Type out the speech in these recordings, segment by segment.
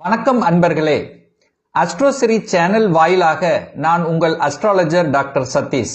வணக்கம் அன்பர்களே, அஸ்ட்ரோசிரி சேனல் வாயிலாக நான் உங்கள் அஸ்ட்ராலஜர் டாக்டர் சதீஷ்.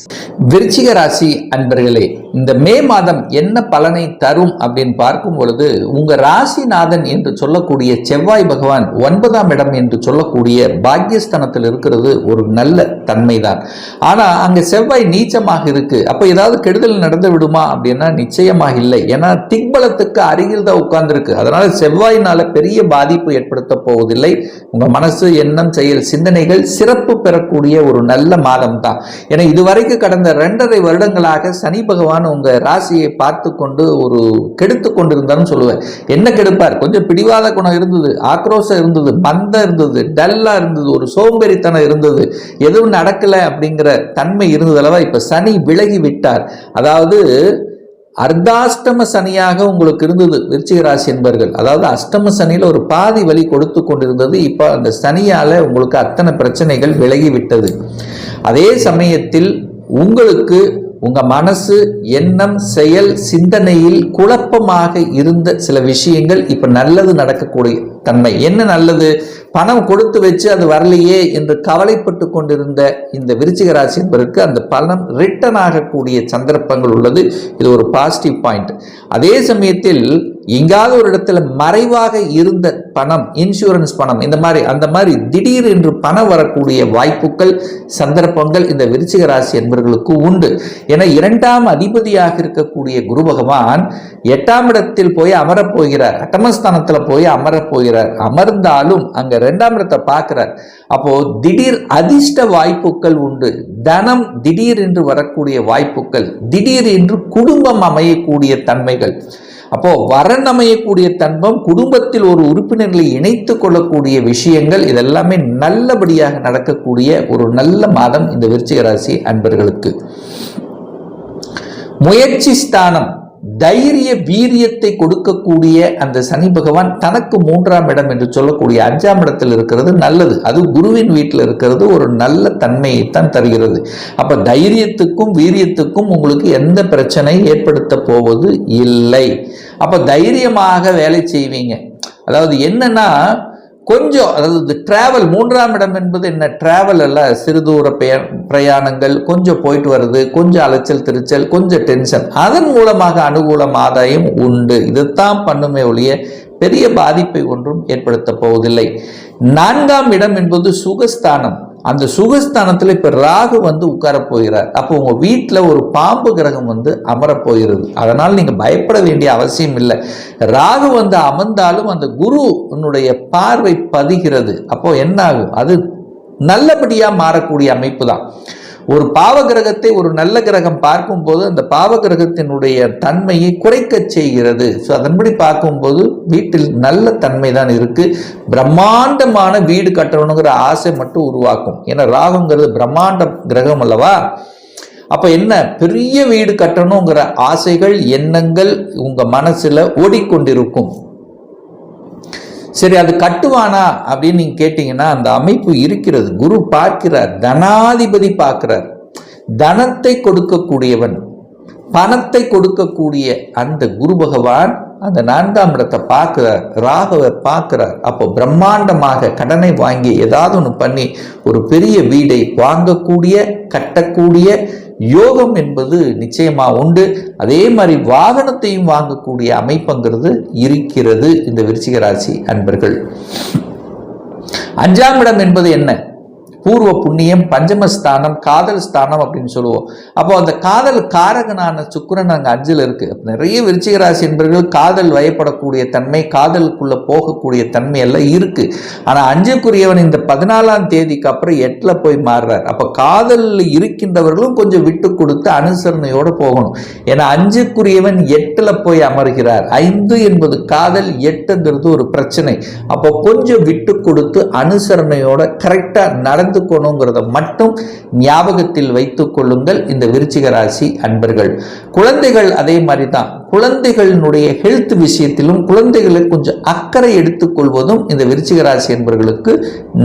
விருச்சிக ராசி அன்பர்களே, இந்த மே மாதம் என்ன பலனை தரும் அப்படின்னு பார்க்கும் பொழுது, உங்க ராசிநாதன் என்று சொல்லக்கூடிய செவ்வாய் பகவான் 9ஆம் இடம் என்று சொல்லக்கூடிய பாக்கியஸ்தானத்தில் இருக்கிறது ஒரு நல்ல தன்மைதான். ஆனா அங்க செவ்வாய் நீச்சமாக இருக்கு. அப்ப ஏதாவது கெடுதல் நடந்து விடுமா அப்படின்னா நிச்சயமாக இல்லை. ஏன்னா திக்பலத்துக்கு அருகில் தான் உட்கார்ந்து இருக்கு. அதனால செவ்வாயினால பெரிய பாதிப்பு ஏற்படுத்த போவதில்லை. உங்க மனசு, எண்ணம், செயல், சிந்தனைகள் சிறப்பு பெறக்கூடிய ஒரு நல்ல மாதம் தான். ஏன்னா இதுவரைக்கும் கடந்த 2.5 வருடங்களாக சனி பகவான் உங்க ராசியை பார்த்து கொண்டு ஒரு கெடுத்து கொண்டிருந்தான்னு சொல்லுவேன். என்ன கெடுப்பார்? கொஞ்சம் பிடிவாத குணம் இருந்தது, ஆக்ரோஷம் இருந்தது, மந்தம் இருந்தது, டல்லா இருந்தது, ஒரு சோம்பேறித்தனம் இருந்தது, எதுவும் நடக்கல அப்படிங்கிற தன்மை இருந்ததல்லவா. இப்ப சனி விலகி விட்டார். அதாவது அர்த்தாஷ்டம சனியாக உங்களுக்கு இருந்தது விருச்சிக ராசி என்பர்கள். அதாவது அஷ்டம சனியில ஒரு பாதி வழி கொடுத்து கொண்டிருந்தது. இப்ப அந்த சனியால உங்களுக்கு அத்தனை பிரச்சனைகள் விலகி விட்டது. அதே சமயத்தில் உங்களுக்கு உங்க மனசு, எண்ணம், செயல், சிந்தனையில் குழப்பமாக இருந்த சில விஷயங்கள் இப்ப நல்லது நடக்கக்கூடிய தன்மை. என்ன நல்லது? பணம் கொடுத்து வச்சு அது வரலையே என்று கவலைப்பட்டு கொண்டிருந்த இந்த விருச்சிக ராசி என்பதற்கு அந்த பணம் ரிட்டர்ன் ஆகக்கூடிய சந்தர்ப்பங்கள் உள்ளது. இது ஒரு பாசிட்டிவ் பாயிண்ட். அதே சமயத்தில் எங்காவது ஒரு இடத்துல மறைவாக இருந்த பணம், இன்சூரன்ஸ் பணம், அந்த மாதிரி திடீர் என்று பணம் வரக்கூடிய வாய்ப்புகள், சந்தர்ப்பங்கள் இந்த விருச்சிக ராசி என்பவர்களுக்கு உண்டு. ஏன்னா 2ஆம் அதிபதியாக இருக்கக்கூடிய குரு பகவான் 8ஆம் இடத்தில் போய் அமரப் போகிறார். அட்டமஸ்தானத்துல போய் அமரப் போகிறார். அமர்ந்தாலும் அங்க 2ஆம் இடத்தை பார்க்கிறார். அப்போ திடீர் அதிர்ஷ்ட வாய்ப்புகள் உண்டு. தனம் திடீர் என்று வரக்கூடிய வாய்ப்புகள், திடீர் என்று குடும்பம் அமையக்கூடிய தன்மைகள். அப்போ வரன் அமையக்கூடிய தன்மம், குடும்பத்தில் ஒரு உறுப்பினர்களை இணைத்துக் கொள்ளக்கூடிய விஷயங்கள், இதெல்லாமே நல்லபடியாக நடக்கக்கூடிய ஒரு நல்ல மாதம் இந்த விருச்சிக ராசி அன்பர்களுக்கு. முயற்சி ஸ்தானம், தைரிய வீரியத்தை கொடுக்கக்கூடிய அந்த சனி பகவான் தனக்கு 3ஆம் இடம் என்று சொல்லக்கூடிய 5ஆம் இடத்தில் இருக்கிறது நல்லது. அது குருவின் வீட்டில் இருக்கிறது ஒரு நல்ல தன்மையை தான் தருகிறது. அப்ப தைரியத்துக்கும் வீரியத்துக்கும் உங்களுக்கு எந்த பிரச்சனை ஏற்படுத்த போவது இல்லை. அப்ப தைரியமாக வேலை செய்வீங்க. அதாவது என்னன்னா கொஞ்சம், அதாவது டிராவல், 3ஆம் இடம் என்பது என்ன? டிராவல் அல்ல, சிறுதூர பிரயாணங்கள், கொஞ்சம் போயிட்டு வருது, கொஞ்சம் அலைச்சல் திருச்சல், கொஞ்சம் டென்ஷன், அதன் மூலமாக அனுகூலம் ஆதாயம் உண்டு. இதுதான் பண்ணுமே ஒழிய பெரிய பாதிப்பை ஒன்றும் ஏற்படுத்த போவதில்லை. 4ஆம் இடம் என்பது சுகஸ்தானம். அந்த சுகஸ்தானத்துல இப்ப ராகு வந்து உட்கார போகிறார். அப்போ உங்க வீட்டுல ஒரு பாம்பு கிரகம் வந்து அமரப் போகிறது. அதனால நீங்க பயப்பட வேண்டிய அவசியம் இல்லை. ராகு வந்து அமர்ந்தாலும் அந்த குருனுடைய பார்வை பதிகிறது. அப்போ என்ன ஆகும்? அது நல்லபடியா மாறக்கூடிய அமைப்பு தான். ஒரு பாவ கிரகத்தை ஒரு நல்ல கிரகம் பார்க்கும்போது அந்த பாவ கிரகத்தினுடைய தன்மையை குறைக்க செய்கிறது. ஸோ அதன்படி பார்க்கும்போது வீட்டில் நல்ல தன்மை தான் இருக்கு. பிரம்மாண்டமான வீடு கட்டணுங்கிற ஆசை மட்டும் உருவாக்கும். ஏன்னா ராகுங்கிறது பிரம்மாண்ட கிரகம் அல்லவா. அப்ப என்ன, பெரிய வீடு கட்டணுங்கிற ஆசைகள், எண்ணங்கள் உங்க மனசுல ஓடிக்கொண்டிருக்கும். சரி, அது கட்டுவானா அப்படின்னு நீங்க கேட்டீங்கன்னா அந்த அமைப்பு இருக்கிறது. குரு பார்க்கிறார், தனாதிபதி பார்க்கிறார். தனத்தை கொடுக்கக்கூடியவன், பணத்தை கொடுக்கக்கூடிய அந்த குரு பகவான் அந்த 4ஆம் இடத்தை பார்க்கிறார், ராகுவை பார்க்கிறார். அப்போ பிரம்மாண்டமாக கடனை வாங்கி ஏதாவது ஒன்று பண்ணி ஒரு பெரிய வீடை வாங்கக்கூடிய, கட்டக்கூடிய யோகம் என்பது நிச்சயமா உண்டு. அதே மாதிரி வாகனத்தையும் வாங்கக்கூடிய அமைப்புங்கிறது இருக்கிறது இந்த விருச்சிக ராசி அன்பர்கள். 5ஆம் இடம் என்பது என்ன? பூர்வ புண்ணியம், பஞ்சமஸ்தானம், காதல் ஸ்தானம் அப்படின்னு சொல்லுவோம். அப்போ அந்த காதல் காரகனான சுக்கிரன் அங்கே 5ல் இருக்கு. நிறைய விருச்சிக ராசி என்பவர்கள் காதல் வயப்படக்கூடிய தன்மை, காதலுக்குள்ள போகக்கூடிய தன்மை எல்லாம் இருக்கு. ஆனா 5க்குரியவன் இந்த 14ஆம் தேதிக்கு அப்புறம் 8ல் போய் மாறுறார். அப்ப காதலில் இருக்கின்றவர்களும் கொஞ்சம் விட்டு கொடுத்து அனுசரணையோட போகணும். ஏன்னா 5க்குரியவன் 8ல் போய் அமர்கிறார். 5 என்பது காதல், 8ங்கிறது ஒரு பிரச்சனை. அப்போ கொஞ்சம் விட்டு கொடுத்து அனுசரணையோட கரெக்டா நடந்து மட்டும் ஞாபகத்தில் வைத்துக் கொள்ளுங்கள் இந்த விருச்சிக ராசி அன்பர்கள். குழந்தைகள் அதே மாதிரி தான். குழந்தைகளினுடைய ஹெல்த் விஷயத்திலும் குழந்தைகளை கொஞ்சம் அக்கறை எடுத்துக்கொள்வதும் இந்த விருச்சிக ராசி என்பவர்களுக்கு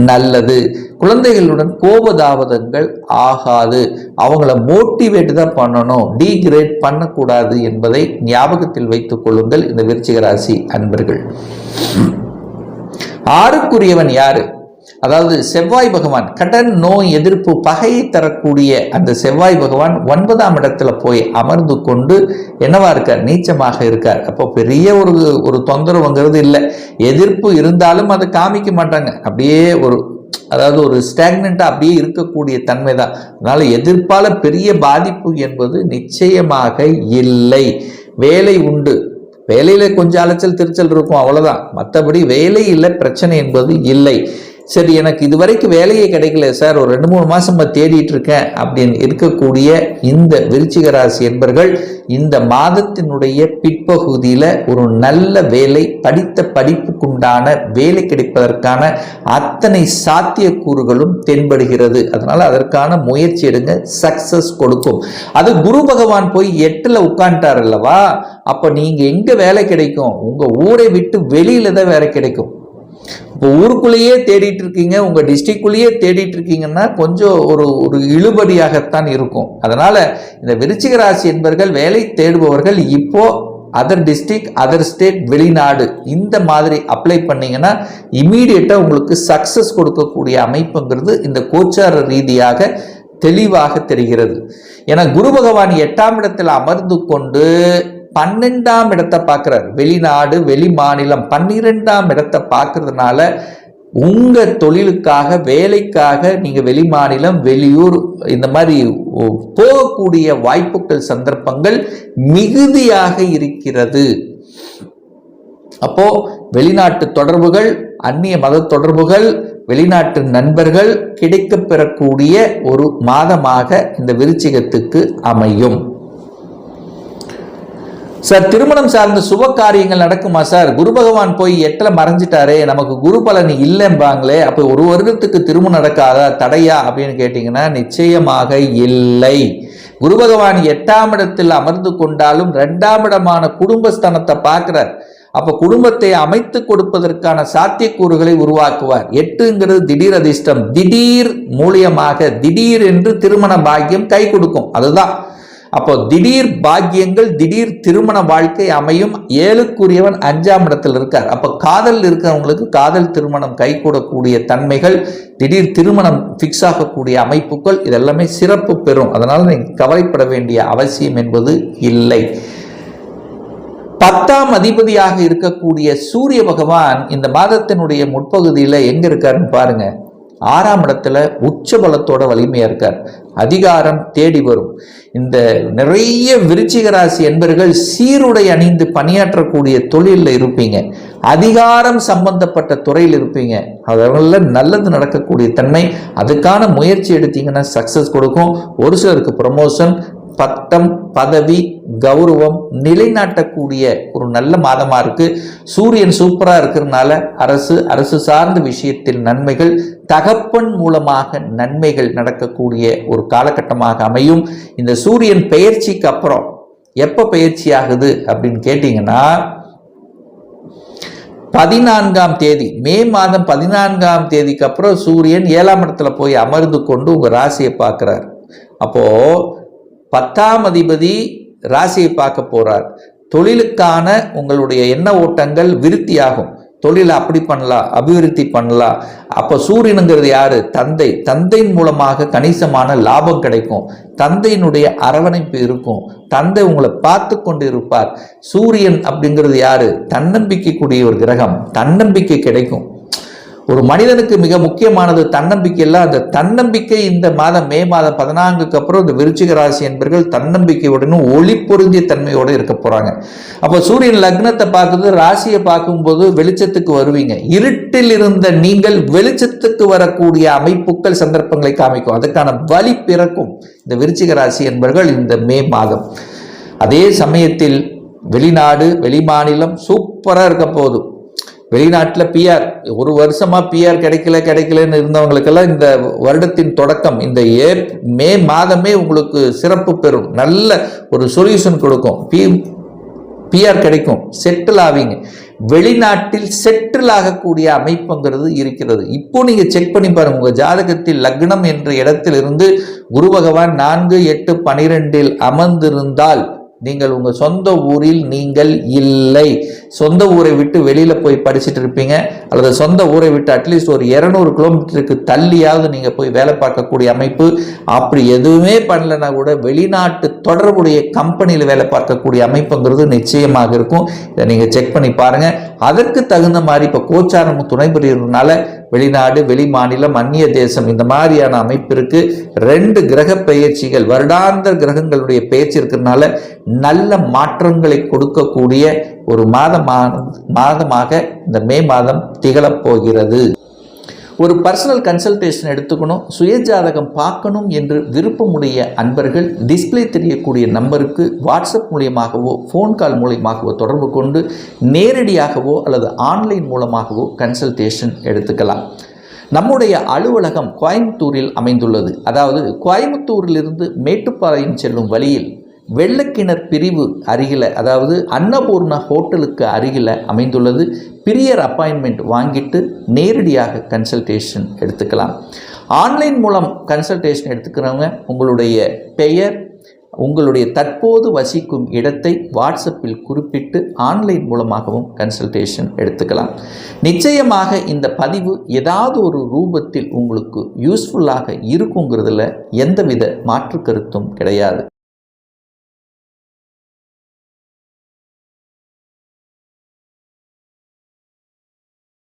நல்லது. குழந்தைகளுடன் கோபதாபதங்கள் ஆகாது. அவங்கள மோட்டிவேட் தான் பண்ணணும், டீக்ரேட் பண்ணக்கூடாது என்பதை ஞாபகத்தில் வைத்துக் கொள்ளுங்கள் இந்த விருச்சிக ராசி அன்பர்கள். ஆறுக்குரியவன் யாரு? அதாவது செவ்வாய் பகவான். கடன், நோய், எதிர்ப்பு, பகையை தரக்கூடிய அந்த செவ்வாய் பகவான் 9ஆம் இடத்துல போய் அமர்ந்து கொண்டு என்னவா இருக்கார்? நீச்சமாக இருக்கார். அப்போ பெரிய ஒரு தொந்தரவுங்கிறது இல்லை. எதிர்ப்பு இருந்தாலும் அதை காமிக்க மாட்டாங்க. அப்படியே அதாவது ஒரு ஸ்டாக்னண்டா அப்படியே இருக்கக்கூடிய தன்மை தான். அதனால எதிர்ப்பால பெரிய பாதிப்பு என்பது நிச்சயமாக இல்லை. வேலை உண்டு, வேலையில கொஞ்சம் அலைச்சல் திருச்சல் இருக்கும், அவ்வளவுதான். மற்றபடி வேலை இல்லை, பிரச்சனை என்பது இல்லை. சரி, எனக்கு இதுவரைக்கும் வேலையே கிடைக்கல சார், ஒரு 2-3 மாசமா தேடிட்டு இருக்கேன் அப்படின்னு இருக்கக்கூடிய இந்த விருச்சிக ராசி என்பர்கள் இந்த மாதத்தினுடைய பிற்பகுதியில ஒரு நல்ல வேலை, படித்த படிப்புக்குண்டான வேலை கிடைப்பதற்கான அத்தனை சாத்தியக்கூறுகளும் தென்படுகிறது. அதனால அதற்கான முயற்சி எடுங்க, சக்சஸ் கொடுக்கும். அது குரு பகவான் போய் 8ல உட்கார்ந்துட்டார் அல்லவா, அப்ப நீங்க எங்க வேலை கிடைக்கும்? உங்க ஊரை விட்டு வெளியில தான் வேலை கிடைக்கும். இப்போ ஊருக்குள்ளேயே தேடிட்டு இருக்கீங்க, உங்க டிஸ்ட்ரிக்ட்குள்ளேயே தேடிட்டு இருக்கீங்கன்னா கொஞ்சம் ஒரு இழுபடியாகத்தான் இருக்கும். அதனால இந்த விருச்சிக ராசி என்பவர்கள் வேலை தேடுபவர்கள் இப்போ அதர் டிஸ்ட்ரிக்ட், அதர் ஸ்டேட், வெளிநாடு இந்த மாதிரி அப்ளை பண்ணீங்கன்னா இமீடியட்டா உங்களுக்கு சக்சஸ் கொடுக்கக்கூடிய அமைப்புங்கிறது இந்த கோச்சார ரீதியாக தெளிவாக தெரிகிறது. ஏன்னா குரு பகவான் 8ஆம் இடத்தில் அமர்ந்து கொண்டு 12ஆம் இடத்தை பார்க்கிறார். வெளிநாடு, வெளி மாநிலம் 12ஆம் இடத்தை பார்க்கறதுனால உங்க தொழிலுக்காக, வேலைக்காக நீங்க வெளி மாநிலம், வெளியூர் இந்த மாதிரி போகக்கூடிய வாய்ப்புகள், சந்தர்ப்பங்கள் மிகுதியாக இருக்கிறது. அப்போ வெளிநாட்டு தொடர்புகள், அந்நிய மத தொடர்புகள், வெளிநாட்டு நண்பர்கள் கிடைக்கப் பெறக்கூடிய ஒரு மாதமாக இந்த விருச்சிகத்துக்கு அமையும். சார், திருமணம் சார்ந்த சுப காரியங்கள் நடக்குமா சார்? குரு பகவான் போய் 8ல மறைஞ்சிட்டாரே, நமக்கு குரு பலனி இல்லைம்பாங்களே, அப்போ ஒரு வருடத்துக்கு திருமணம் நடக்காதா, தடையா அப்படின்னு கேட்டீங்கன்னா நிச்சயமாக இல்லை. குரு பகவான் 8ஆம் இடத்தில் அமர்ந்து கொண்டாலும் 2ஆம் இடமான குடும்பஸ்தானத்தை பார்க்கிறார். அப்ப குடும்பத்தை அமைத்து கொடுப்பதற்கான சாத்தியக்கூறுகளை உருவாக்குவார். 8ங்கிறது திடீர் அதிர்ஷ்டம், திடீர் மூலியமாக திடீர் என்று திருமண பாக்கியம் கை கொடுக்கும். அதுதான். அப்போ திடீர் பாக்கியங்கள், திடீர் திருமண வாழ்க்கை அமையும். 7க்குரியவன் 5ஆம் இடத்தில் இருக்கார். அப்போ காதல் இருக்கிறவங்களுக்கு காதல் திருமணம் கைகூடக்கூடிய தன்மைகள், திடீர் திருமணம் பிக்ஸ் ஆகக்கூடிய அமைப்புகள் இதெல்லாமே சிறப்பு பெறும். அதனால நீங்க கவலைப்பட வேண்டிய அவசியம் என்பது இல்லை. 10ஆம் அதிபதியாக இருக்கக்கூடிய சூரிய பகவான் இந்த மாதத்தினுடைய முற்பகுதியில் எங்க இருக்காருன்னு பாருங்க. 6ஆம் இடத்துல உச்ச பலத்தோட வலிமையா இருக்கார். அதிகாரம் தேடி வரும். இந்த நிறைய விருச்சிக ராசி என்பவர்கள் சீருடை அணிந்து பணியாற்றக்கூடிய தொழிலில் இருப்பீங்க, அதிகாரம் சம்பந்தப்பட்ட துறையில் இருப்பீங்க. அதனால நல்லது நடக்கக்கூடிய தன்மை. அதுக்கான முயற்சி எடுத்தீங்கன்னா சக்சஸ் கொடுக்கும். ஒரு சிலருக்கு ப்ரமோஷன், பட்டம், பதவி, கௌரவம் நிலைநாட்டக்கூடிய ஒரு நல்ல மாதமா இருக்கு. சூரியன் சூப்பரா இருக்கிறதுனால அரசு சார்ந்த விஷயத்தில் நன்மைகள், தகப்பன் மூலமாக நன்மைகள் நடக்கக்கூடிய ஒரு காலகட்டமாக அமையும். இந்த சூரியன் பெயர்ச்சிக்கு அப்புறம் எப்ப பெயர்ச்சி ஆகுது அப்படின்னு கேட்டீங்கன்னா 14ஆம் தேதி, மே மாதம் 14ஆம் தேதிக்கு அப்புறம் சூரியன் 7ஆம் இடத்துல போய் அமர்ந்து கொண்டு உங்க ராசியை பார்க்கிறார். அப்போ 10ஆம் அதிபதி ராசியை பார்க்க போறார். தொழிலுக்கான உங்களுடைய எண்ண ஓட்டங்கள் விருத்தியாகும். தொழிலை அப்படி பண்ணலாம், அபிவிருத்தி பண்ணலாம். அப்போ சூரியனுங்கிறது யாரு? தந்தை. தந்தையின் மூலமாக கணிசமான லாபம் கிடைக்கும். தந்தையினுடைய அரவணைப்பு இருக்கும். தந்தை உங்களை பார்த்து கொண்டு இருப்பார். சூரியன் அப்படிங்கிறது யாரு? தன்னம்பிக்கைக்குரிய ஒரு கிரகம். தன்னம்பிக்கை கிடைக்கும். ஒரு மனிதனுக்கு மிக முக்கியமானது தன்னம்பிக்கை. எல்லாம் அந்த தன்னம்பிக்கை இந்த மாதம் மே மாதம் 14க்கு அப்புறம் இந்த விருச்சிக ராசி என்பர்கள் தன்னம்பிக்கையுடனும் ஒளி பொருந்திய தன்மையோட இருக்க போறாங்க. அப்போ சூரியன் லக்னத்தை பார்க்குறது, ராசியை பார்க்கும்போது வெளிச்சத்துக்கு வருவீங்க. இருட்டில் இருந்த நீங்கள் வெளிச்சத்துக்கு வரக்கூடிய அமைப்புகள், சந்தர்ப்பங்களை காமிக்கும். அதுக்கான வழி பிறக்கும் இந்த விருச்சிக ராசி என்பர்கள் இந்த மே மாதம். அதே சமயத்தில் வெளிநாடு, வெளிமாநிலம் சூப்பரா இருக்க போகுது. வெளிநாட்டில் பிஆர், ஒரு வருஷமா பிஆர் கிடைக்கலன்னு இருந்தவங்களுக்கெல்லாம் இந்த வருடத்தின் தொடக்கம் இந்த மே மாதமே உங்களுக்கு சிறப்பு பெறும். நல்ல ஒரு சொல்யூஷன் கொடுக்கும். பிஆர் கிடைக்கும், செட்டில் ஆவீங்க. வெளிநாட்டில் செட்டில் ஆகக்கூடிய அமைப்புங்கிறது இருக்கிறது. இப்போ நீங்க செக் பண்ணி பாருங்க, உங்க ஜாதகத்தில் லக்னம் என்ற இடத்தில் இருந்து குரு பகவான் 4, 8, 12 அமர்ந்திருந்தால் நீங்கள் உங்க சொந்த ஊரில் நீங்கள் இல்லை. சொந்த ஊரை விட்டு வெளியில் போய் படிச்சுட்டு இருப்பீங்க, அல்லது சொந்த ஊரை விட்டு அட்லீஸ்ட் ஒரு 200 கிலோமீட்டருக்கு தள்ளியாவது நீங்கள் போய் வேலை பார்க்கக்கூடிய அமைப்பு. அப்படி எதுவுமே பண்ணலைன்னா கூட வெளிநாட்டு தொடர்புடைய கம்பெனியில் வேலை பார்க்கக்கூடிய அமைப்புங்கிறது நிச்சயமாக இருக்கும். இதை நீங்கள் செக் பண்ணி பாருங்கள். அதற்கு தகுந்த மாதிரி இப்போ கோச்சாரம் துணை புரிகிறதுனால வெளிநாடு, வெளி மாநிலம், அந்நிய தேசம் இந்த மாதிரியான அமைப்பிற்கு 2 கிரக பெயர்ச்சிகள், வருடாந்திர கிரகங்களுடைய பெயர்ச்சி இருக்கிறதுனால நல்ல மாற்றங்களை கொடுக்கக்கூடிய ஒரு மாதமாக இந்த மே மாதம் திகழப் போகிறது. ஒரு பர்சனல் கன்சல்டேஷன் எடுத்துக்கணும், சுயஜாதகம் பார்க்கணும் என்று விருப்பமுடைய அன்பர்கள் டிஸ்பிளே தெரியக்கூடிய நம்பருக்கு வாட்ஸ்அப் மூலியமாகவோ ஃபோன் கால் மூலியமாகவோ தொடர்பு கொண்டு நேரடியாகவோ அல்லது ஆன்லைன் மூலமாகவோ கன்சல்டேஷன் எடுத்துக்கலாம். நம்முடைய அலுவலகம் கோயம்புத்தூரில் அமைந்துள்ளது. அதாவது கோயம்புத்தூரிலிருந்து மேட்டுப்பாளையம் செல்லும் வழியில் வெள்ளக்கிணர் பிரிவு அருகில், அதாவது அன்னபூர்ணா ஹோட்டலுக்கு அருகில் அமைந்துள்ளது. பிரியர் அப்பாயின்மெண்ட் வாங்கிட்டு நேரடியாக கன்சல்டேஷன் எடுத்துக்கலாம். ஆன்லைன் மூலம் கன்சல்டேஷன் எடுத்துக்கிறவங்க உங்களுடைய பெயர், உங்களுடைய தற்போது வசிக்கும் இடத்தை வாட்ஸ்அப்பில் குறிப்பிட்டு ஆன்லைன் மூலமாகவும் கன்சல்டேஷன் எடுத்துக்கலாம். நிச்சயமாக இந்த பதிவு ஏதாவது ஒரு ரூபத்தில் உங்களுக்கு யூஸ்ஃபுல்லாக இருக்குங்கிறதுல எந்தவித மாற்று கருத்தும் கிடையாது.